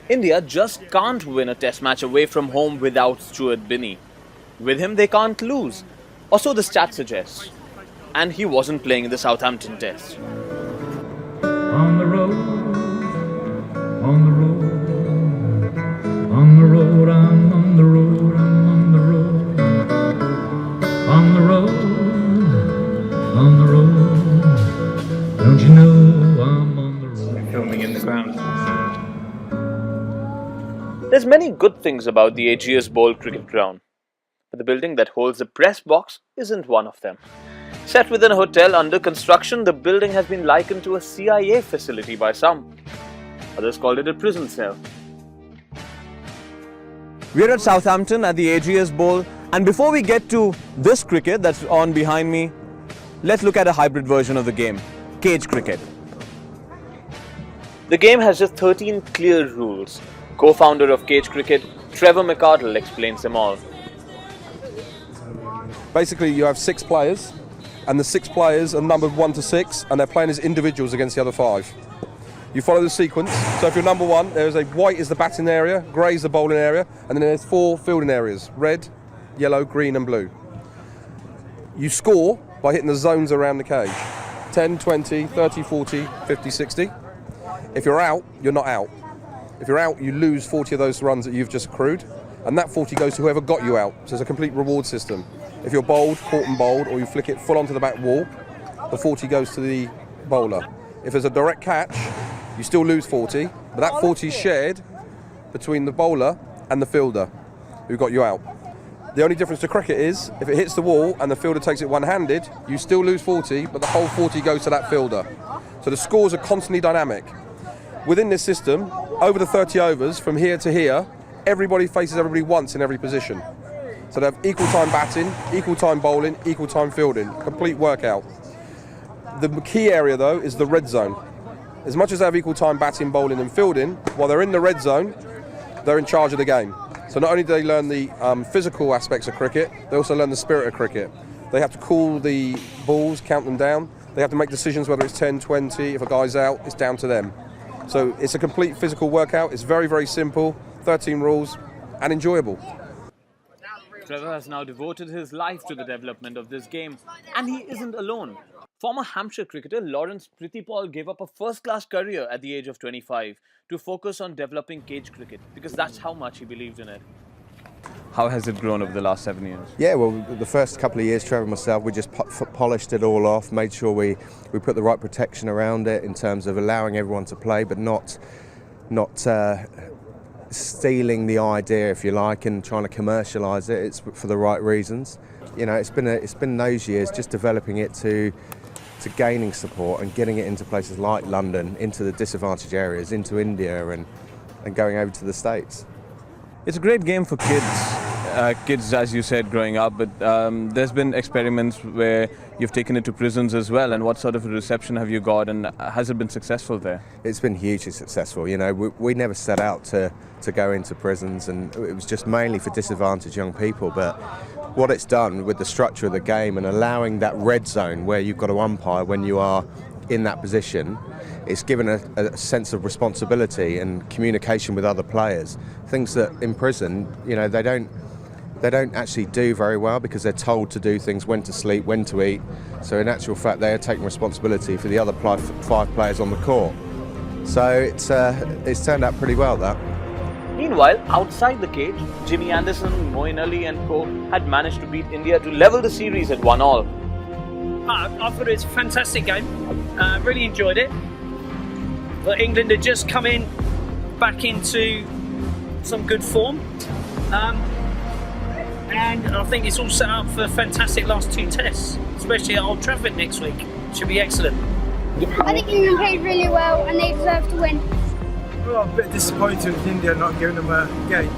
India just can't win a test match away from home without Stuart Binney. With him, they can't lose, or so the stats suggest. And he wasn't playing in the Southampton test. On the road, on the road, on the road, I'm on the road, I'm on the road, on the road, on the road, don't you know I'm on the road. Filming in the ground. There's many good things about the Ageas Bowl cricket ground, but the building that holds the press box isn't one of them. Set within a hotel under construction, the building has been likened to a CIA facility by some. Others called it a prison cell. We're at Southampton at the Ageas Bowl, and before we get to this cricket that's on behind me, let's look at a hybrid version of the game, cage cricket. The game has just 13 clear rules. Co-founder of cage cricket, Trevor McArdle, explains them all. Basically, you have 6 players, and the 6 players are numbered 1 to 6, and they're playing as individuals against the other 5. You follow the sequence. So if you're number 1, there's a white is the batting area, grey is the bowling area, and then there's 4 fielding areas: red, yellow, green, and blue. You score by hitting the zones around the cage: 10, 20, 30, 40, 50, 60. If you're out, you're not out. If you're out, you lose 40 of those runs that you've just accrued, and that 40 goes to whoever got you out. So it's a complete reward system. If you're bowled, caught and bowled, or you flick it full onto the back wall, the 40 goes to the bowler. If there's a direct catch, you still lose 40, but that 40 is shared between the bowler and the fielder who got you out. The only difference to cricket is, if it hits the wall and the fielder takes it one-handed, you still lose 40, but the whole 40 goes to that fielder. So the scores are constantly dynamic. Within this system, over the 30 overs, from here to here, everybody faces everybody once in every position. So they have equal time batting, equal time bowling, equal time fielding, complete workout. The key area though is the red zone. As much as they have equal time batting, bowling and fielding, while they're in the red zone, they're in charge of the game. So not only do they learn the physical aspects of cricket, they also learn the spirit of cricket. They have to call the balls, count them down. They have to make decisions whether it's 10, 20, if a guy's out, it's down to them. So it's a complete physical workout. It's very, very simple, 13 rules, and enjoyable. Trevor has now devoted his life to the development of this game, and he isn't alone. Former Hampshire cricketer Lawrence Prithipal gave up a first-class career at the age of 25 to focus on developing cage cricket, because that's how much he believed in it. How has it grown over the last 7 years? Yeah, well, the first couple of years, Trevor and myself, we just polished it all off, made sure we put the right protection around it in terms of allowing everyone to play, but not stealing the idea, if you like, and trying to commercialise it. It's for the right reasons. You know, it's been those years just developing it to gaining support and getting it into places like London, into the disadvantaged areas, into India, and going over to the States. It's a great game for kids, as you said, growing up, but there's been experiments where you've taken it to prisons as well, and what sort of a reception have you got, and has it been successful there? It's been hugely successful. You know, we never set out to go into prisons, and it was just mainly for disadvantaged young people, but what it's done with the structure of the game and allowing that red zone where you've got to umpire when you are in that position, it's given a sense of responsibility and communication with other players. Things that in prison, you know, they don't actually do very well because they're told to do things, when to sleep, when to eat. So in actual fact, they are taking responsibility for the other 5 players on the court. So it's turned out pretty well, that. Meanwhile, outside the cage, Jimmy Anderson, Moeen Ali and co had managed to beat India to level the series at 1-1. I thought it was a fantastic game. Really enjoyed it. But England had just come in back into some good form. And I think it's all set up for fantastic last 2 tests, especially at Old Trafford next week. Should be excellent. I think England played really well and they deserve to win. Well, I'm a bit disappointed with India not giving them a game.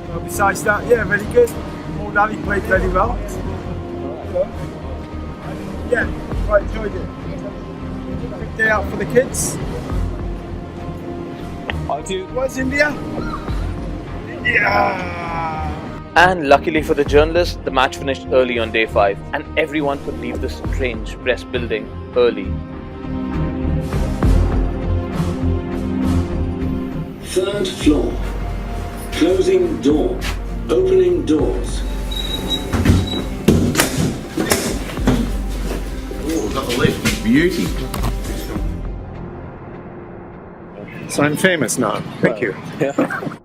Well, besides that, yeah, really good. Moeen Ali played very well. Yeah, quite enjoyed it. Big day out for the kids. Where's India? Yeah. And luckily for the journalists, the match finished early on day 5 and everyone could leave the strange press building early. Third floor. Closing door. Opening doors. Oh, got the lift. Beauty. So I'm famous now. Thank you. Yeah.